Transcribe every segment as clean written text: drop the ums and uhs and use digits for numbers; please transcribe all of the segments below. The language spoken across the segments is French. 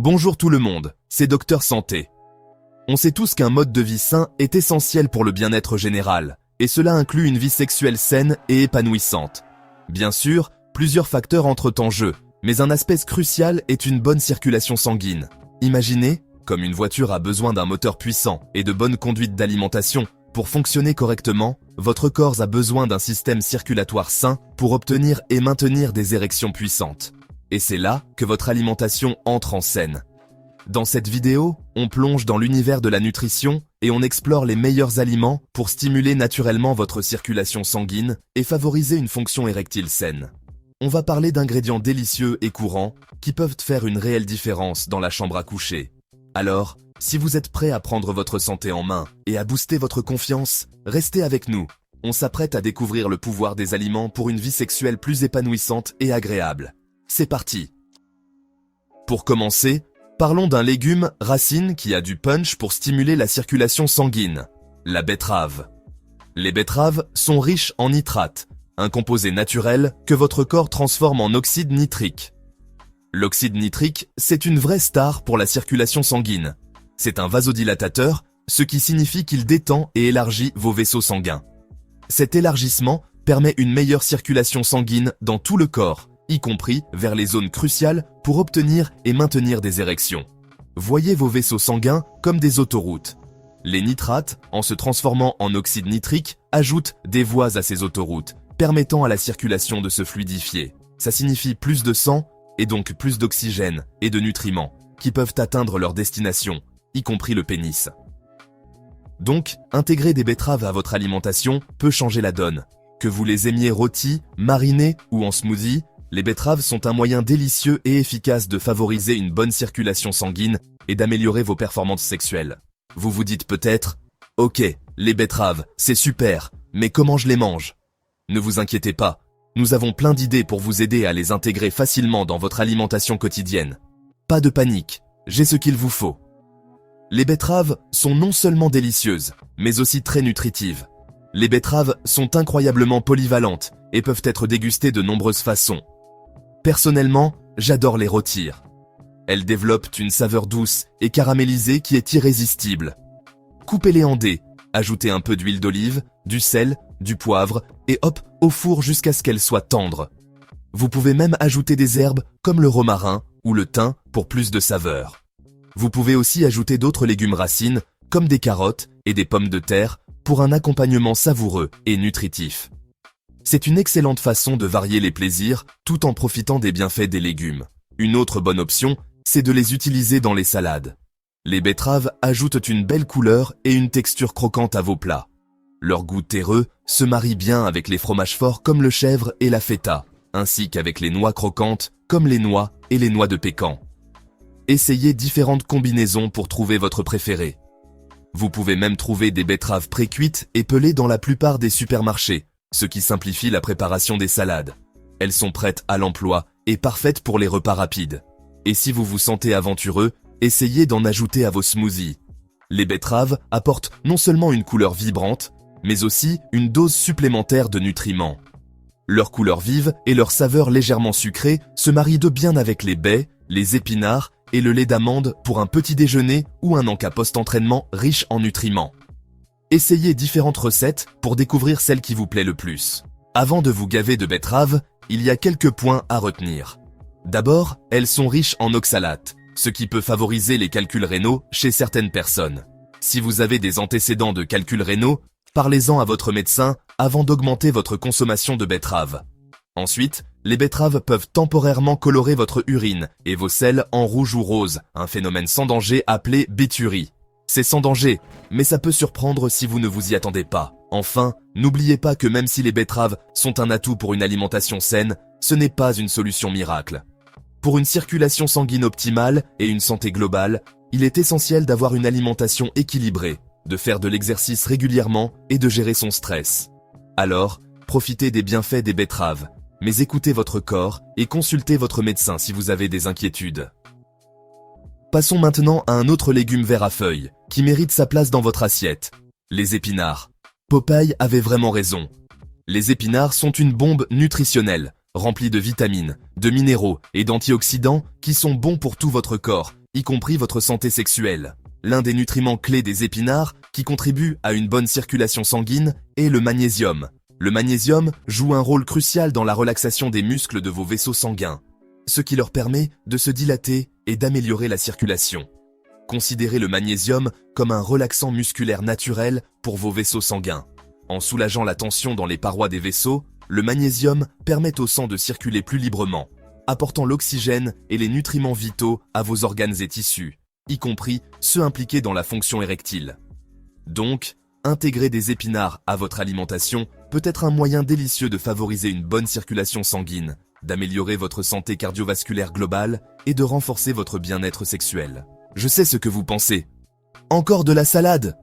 Bonjour tout le monde, c'est Docteur Santé. On sait tous qu'un mode de vie sain est essentiel pour le bien-être général, et cela inclut une vie sexuelle saine et épanouissante. Bien sûr, plusieurs facteurs entrent en jeu, mais un aspect crucial est une bonne circulation sanguine. Imaginez, comme une voiture a besoin d'un moteur puissant et de bonne conduite d'alimentation, pour fonctionner correctement, votre corps a besoin d'un système circulatoire sain pour obtenir et maintenir des érections puissantes. Et c'est là que votre alimentation entre en scène. Dans cette vidéo, on plonge dans l'univers de la nutrition et on explore les meilleurs aliments pour stimuler naturellement votre circulation sanguine et favoriser une fonction érectile saine. On va parler d'ingrédients délicieux et courants qui peuvent faire une réelle différence dans la chambre à coucher. Alors, si vous êtes prêt à prendre votre santé en main et à booster votre confiance, restez avec nous. On s'apprête à découvrir le pouvoir des aliments pour une vie sexuelle plus épanouissante et agréable. C'est parti! Pour commencer, parlons d'un légume racine qui a du punch pour stimuler la circulation sanguine, la betterave. Les betteraves sont riches en nitrates, un composé naturel que votre corps transforme en oxyde nitrique. L'oxyde nitrique, c'est une vraie star pour la circulation sanguine. C'est un vasodilatateur, ce qui signifie qu'il détend et élargit vos vaisseaux sanguins. Cet élargissement permet une meilleure circulation sanguine dans tout le corps, y compris vers les zones cruciales pour obtenir et maintenir des érections. Voyez vos vaisseaux sanguins comme des autoroutes. Les nitrates, en se transformant en oxyde nitrique, ajoutent des voies à ces autoroutes, permettant à la circulation de se fluidifier. Ça signifie plus de sang, et donc plus d'oxygène et de nutriments, qui peuvent atteindre leur destination, y compris le pénis. Donc, intégrer des betteraves à votre alimentation peut changer la donne. Que vous les aimiez rôties, marinées ou en smoothie, les betteraves sont un moyen délicieux et efficace de favoriser une bonne circulation sanguine et d'améliorer vos performances sexuelles. Vous vous dites peut-être « Ok, les betteraves, c'est super, mais comment je les mange ?» Ne vous inquiétez pas, nous avons plein d'idées pour vous aider à les intégrer facilement dans votre alimentation quotidienne. Pas de panique, j'ai ce qu'il vous faut. Les betteraves sont non seulement délicieuses, mais aussi très nutritives. Les betteraves sont incroyablement polyvalentes et peuvent être dégustées de nombreuses façons. Personnellement, j'adore les rôtir. Elles développent une saveur douce et caramélisée qui est irrésistible. Coupez-les en dés, ajoutez un peu d'huile d'olive, du sel, du poivre et hop, au four jusqu'à ce qu'elles soient tendres. Vous pouvez même ajouter des herbes comme le romarin ou le thym pour plus de saveur. Vous pouvez aussi ajouter d'autres légumes racines comme des carottes et des pommes de terre pour un accompagnement savoureux et nutritif. C'est une excellente façon de varier les plaisirs tout en profitant des bienfaits des légumes. Une autre bonne option, c'est de les utiliser dans les salades. Les betteraves ajoutent une belle couleur et une texture croquante à vos plats. Leur goût terreux se marie bien avec les fromages forts comme le chèvre et la feta, ainsi qu'avec les noix croquantes comme les noix et les noix de pécan. Essayez différentes combinaisons pour trouver votre préféré. Vous pouvez même trouver des betteraves pré-cuites et pelées dans la plupart des supermarchés, ce qui simplifie la préparation des salades. Elles sont prêtes à l'emploi et parfaites pour les repas rapides. Et si vous vous sentez aventureux, essayez d'en ajouter à vos smoothies. Les betteraves apportent non seulement une couleur vibrante, mais aussi une dose supplémentaire de nutriments. Leur couleur vive et leur saveur légèrement sucrée se marient de bien avec les baies, les épinards et le lait d'amande pour un petit déjeuner ou un encas post-entraînement riche en nutriments. Essayez différentes recettes pour découvrir celle qui vous plaît le plus. Avant de vous gaver de betteraves, il y a quelques points à retenir. D'abord, elles sont riches en oxalates, ce qui peut favoriser les calculs rénaux chez certaines personnes. Si vous avez des antécédents de calculs rénaux, parlez-en à votre médecin avant d'augmenter votre consommation de betteraves. Ensuite, les betteraves peuvent temporairement colorer votre urine et vos selles en rouge ou rose, un phénomène sans danger appelé béturie. C'est sans danger, mais ça peut surprendre si vous ne vous y attendez pas. Enfin, n'oubliez pas que même si les betteraves sont un atout pour une alimentation saine, ce n'est pas une solution miracle. Pour une circulation sanguine optimale et une santé globale, il est essentiel d'avoir une alimentation équilibrée, de faire de l'exercice régulièrement et de gérer son stress. Alors, profitez des bienfaits des betteraves, mais écoutez votre corps et consultez votre médecin si vous avez des inquiétudes. Passons maintenant à un autre légume vert à feuilles, qui mérite sa place dans votre assiette, les épinards. Popeye avait vraiment raison. Les épinards sont une bombe nutritionnelle, remplie de vitamines, de minéraux et d'antioxydants qui sont bons pour tout votre corps y compris votre santé sexuelle. L'un des nutriments clés des épinards qui contribue à une bonne circulation sanguine est le magnésium. Le magnésium joue un rôle crucial dans la relaxation des muscles de vos vaisseaux sanguins, ce qui leur permet de se dilater et d'améliorer la circulation. Considérez le magnésium comme un relaxant musculaire naturel pour vos vaisseaux sanguins. En soulageant la tension dans les parois des vaisseaux, le magnésium permet au sang de circuler plus librement, apportant l'oxygène et les nutriments vitaux à vos organes et tissus, y compris ceux impliqués dans la fonction érectile. Donc, intégrer des épinards à votre alimentation peut être un moyen délicieux de favoriser une bonne circulation sanguine, d'améliorer votre santé cardiovasculaire globale et de renforcer votre bien-être sexuel. Je sais ce que vous pensez. Encore de la salade?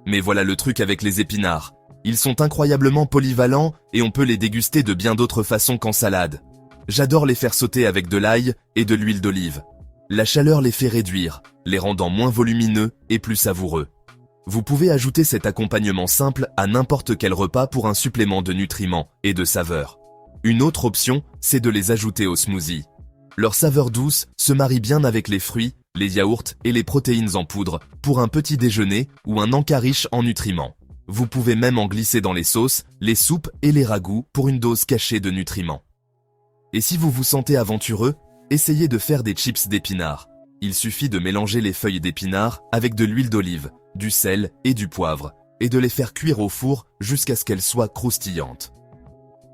Mais voilà le truc avec les épinards. Ils sont incroyablement polyvalents et on peut les déguster de bien d'autres façons qu'en salade. J'adore les faire sauter avec de l'ail et de l'huile d'olive. La chaleur les fait réduire, les rendant moins volumineux et plus savoureux. Vous pouvez ajouter cet accompagnement simple à n'importe quel repas pour un supplément de nutriments et de saveur. Une autre option, c'est de les ajouter au smoothie. Leur saveur douce se marie bien avec les fruits, les yaourts et les protéines en poudre pour un petit déjeuner ou un encas riche en nutriments. Vous pouvez même en glisser dans les sauces, les soupes et les ragoûts pour une dose cachée de nutriments. Et si vous vous sentez aventureux, essayez de faire des chips d'épinards. Il suffit de mélanger les feuilles d'épinards avec de l'huile d'olive, du sel et du poivre, et de les faire cuire au four jusqu'à ce qu'elles soient croustillantes.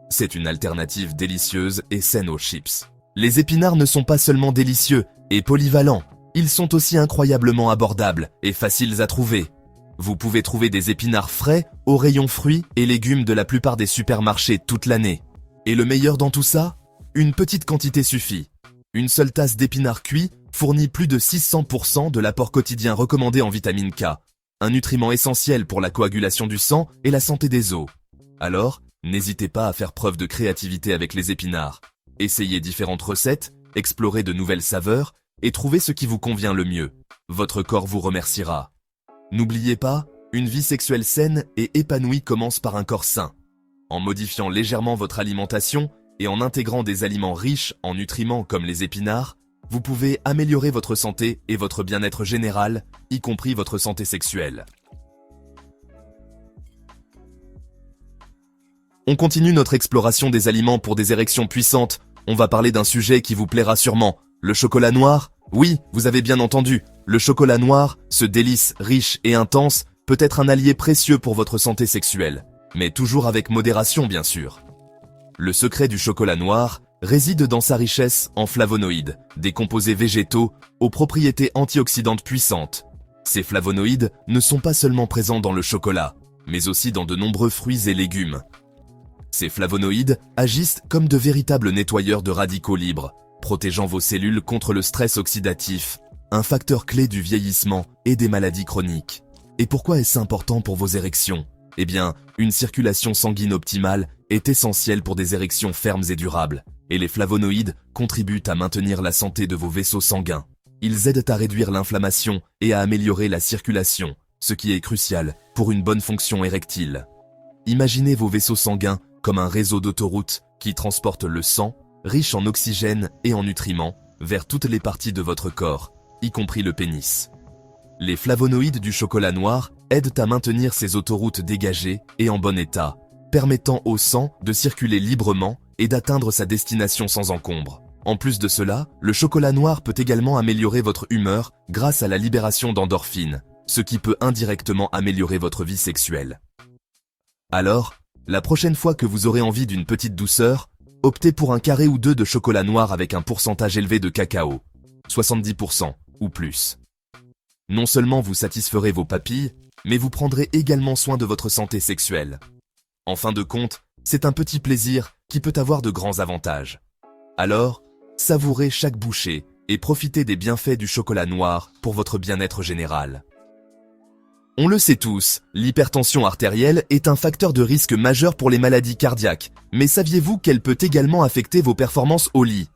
C'est une alternative délicieuse et saine aux chips. Les épinards ne sont pas seulement délicieux et polyvalents, ils sont aussi incroyablement abordables et faciles à trouver. Vous pouvez trouver des épinards frais au rayon fruits et légumes de la plupart des supermarchés toute l'année. Et le meilleur dans tout ça? Une petite quantité suffit. Une seule tasse d'épinards cuits fournit plus de 600% de l'apport quotidien recommandé en vitamine K, un nutriment essentiel pour la coagulation du sang et la santé des os. Alors, n'hésitez pas à faire preuve de créativité avec les épinards. Essayez différentes recettes, explorez de nouvelles saveurs et trouvez ce qui vous convient le mieux. Votre corps vous remerciera. N'oubliez pas, une vie sexuelle saine et épanouie commence par un corps sain. En modifiant légèrement votre alimentation et en intégrant des aliments riches en nutriments comme les épinards, vous pouvez améliorer votre santé et votre bien-être général, y compris votre santé sexuelle. On continue notre exploration des aliments pour des érections puissantes. On va parler d'un sujet qui vous plaira sûrement. Le chocolat noir? Oui, vous avez bien entendu. Le chocolat noir, ce délice riche et intense, peut être un allié précieux pour votre santé sexuelle. Mais toujours avec modération, bien sûr. Le secret du chocolat noir réside dans sa richesse en flavonoïdes, des composés végétaux aux propriétés antioxydantes puissantes. Ces flavonoïdes ne sont pas seulement présents dans le chocolat, mais aussi dans de nombreux fruits et légumes. Ces flavonoïdes agissent comme de véritables nettoyeurs de radicaux libres, protégeant vos cellules contre le stress oxydatif, un facteur clé du vieillissement et des maladies chroniques. Et pourquoi est-ce important pour vos érections? Eh bien, une circulation sanguine optimale est essentielle pour des érections fermes et durables, et les flavonoïdes contribuent à maintenir la santé de vos vaisseaux sanguins. Ils aident à réduire l'inflammation et à améliorer la circulation, ce qui est crucial pour une bonne fonction érectile. Imaginez vos vaisseaux sanguins comme un réseau d'autoroutes qui transporte le sang, riche en oxygène et en nutriments, vers toutes les parties de votre corps, y compris le pénis. Les flavonoïdes du chocolat noir aident à maintenir ces autoroutes dégagées et en bon état, permettant au sang de circuler librement et d'atteindre sa destination sans encombre. En plus de cela, le chocolat noir peut également améliorer votre humeur grâce à la libération d'endorphines, ce qui peut indirectement améliorer votre vie sexuelle. Alors, la prochaine fois que vous aurez envie d'une petite douceur, optez pour un carré ou deux de chocolat noir avec un pourcentage élevé de cacao, 70% ou plus. Non seulement vous satisferez vos papilles, mais vous prendrez également soin de votre santé sexuelle. En fin de compte, c'est un petit plaisir qui peut avoir de grands avantages. Alors, savourez chaque bouchée et profitez des bienfaits du chocolat noir pour votre bien-être général. On le sait tous, l'hypertension artérielle est un facteur de risque majeur pour les maladies cardiaques, mais saviez-vous qu'elle peut également affecter vos performances au lit?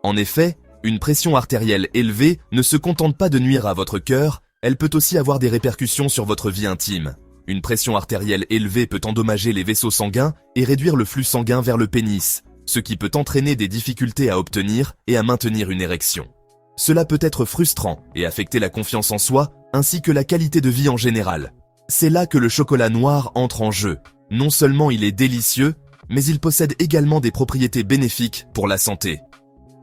En effet, une pression artérielle élevée ne se contente pas de nuire à votre cœur, elle peut aussi avoir des répercussions sur votre vie intime. Une pression artérielle élevée peut endommager les vaisseaux sanguins et réduire le flux sanguin vers le pénis, ce qui peut entraîner des difficultés à obtenir et à maintenir une érection. Cela peut être frustrant et affecter la confiance en soi, ainsi que la qualité de vie en général. C'est là que le chocolat noir entre en jeu. Non seulement il est délicieux, mais il possède également des propriétés bénéfiques pour la santé.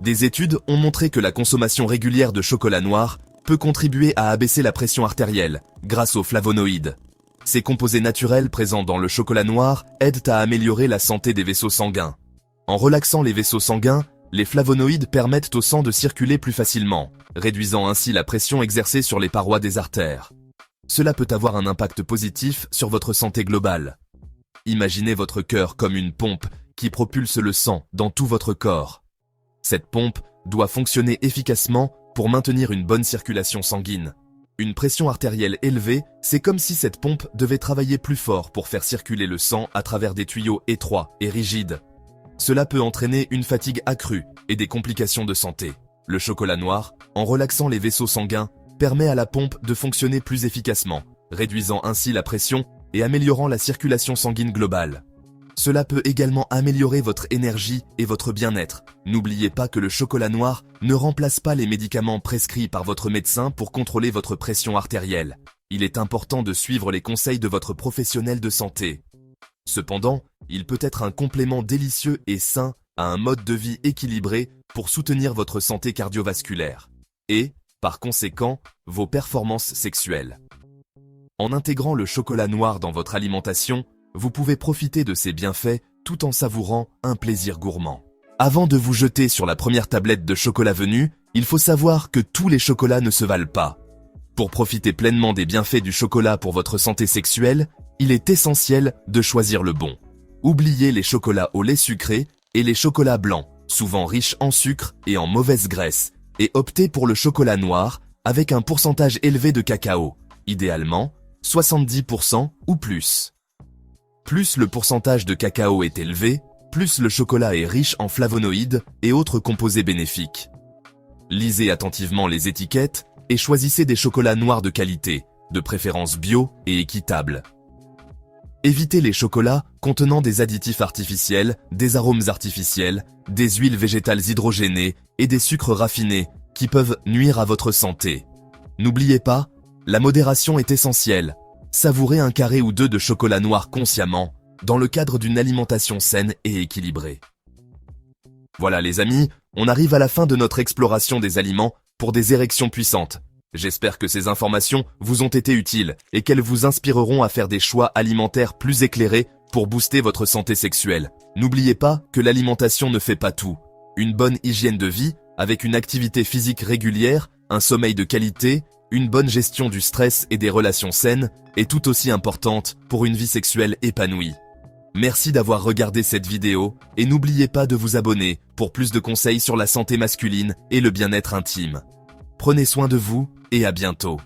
Des études ont montré que la consommation régulière de chocolat noir peut contribuer à abaisser la pression artérielle grâce aux flavonoïdes. Ces composés naturels présents dans le chocolat noir aident à améliorer la santé des vaisseaux sanguins. En relaxant les vaisseaux sanguins, les flavonoïdes permettent au sang de circuler plus facilement, réduisant ainsi la pression exercée sur les parois des artères. Cela peut avoir un impact positif sur votre santé globale. Imaginez votre cœur comme une pompe qui propulse le sang dans tout votre corps. Cette pompe doit fonctionner efficacement pour maintenir une bonne circulation sanguine. Une pression artérielle élevée, c'est comme si cette pompe devait travailler plus fort pour faire circuler le sang à travers des tuyaux étroits et rigides. Cela peut entraîner une fatigue accrue et des complications de santé. Le chocolat noir, en relaxant les vaisseaux sanguins, permet à la pompe de fonctionner plus efficacement, réduisant ainsi la pression et améliorant la circulation sanguine globale. Cela peut également améliorer votre énergie et votre bien-être. N'oubliez pas que le chocolat noir ne remplace pas les médicaments prescrits par votre médecin pour contrôler votre pression artérielle. Il est important de suivre les conseils de votre professionnel de santé. Cependant, il peut être un complément délicieux et sain à un mode de vie équilibré pour soutenir votre santé cardiovasculaire et, par conséquent, vos performances sexuelles. En intégrant le chocolat noir dans votre alimentation, vous pouvez profiter de ses bienfaits tout en savourant un plaisir gourmand. Avant de vous jeter sur la première tablette de chocolat venue, il faut savoir que tous les chocolats ne se valent pas. Pour profiter pleinement des bienfaits du chocolat pour votre santé sexuelle, il est essentiel de choisir le bon. Oubliez les chocolats au lait sucré et les chocolats blancs, souvent riches en sucre et en mauvaise graisse, et optez pour le chocolat noir avec un pourcentage élevé de cacao, idéalement 70% ou plus. Plus le pourcentage de cacao est élevé, plus le chocolat est riche en flavonoïdes et autres composés bénéfiques. Lisez attentivement les étiquettes et choisissez des chocolats noirs de qualité, de préférence bio et équitable. Évitez les chocolats contenant des additifs artificiels, des arômes artificiels, des huiles végétales hydrogénées et des sucres raffinés qui peuvent nuire à votre santé. N'oubliez pas, la modération est essentielle. Savourez un carré ou deux de chocolat noir consciemment, dans le cadre d'une alimentation saine et équilibrée. Voilà les amis, on arrive à la fin de notre exploration des aliments pour des érections puissantes. J'espère que ces informations vous ont été utiles et qu'elles vous inspireront à faire des choix alimentaires plus éclairés pour booster votre santé sexuelle. N'oubliez pas que l'alimentation ne fait pas tout. Une bonne hygiène de vie, avec une activité physique régulière, un sommeil de qualité, une bonne gestion du stress et des relations saines est tout aussi importante pour une vie sexuelle épanouie. Merci d'avoir regardé cette vidéo et n'oubliez pas de vous abonner pour plus de conseils sur la santé masculine et le bien-être intime. Prenez soin de vous et à bientôt.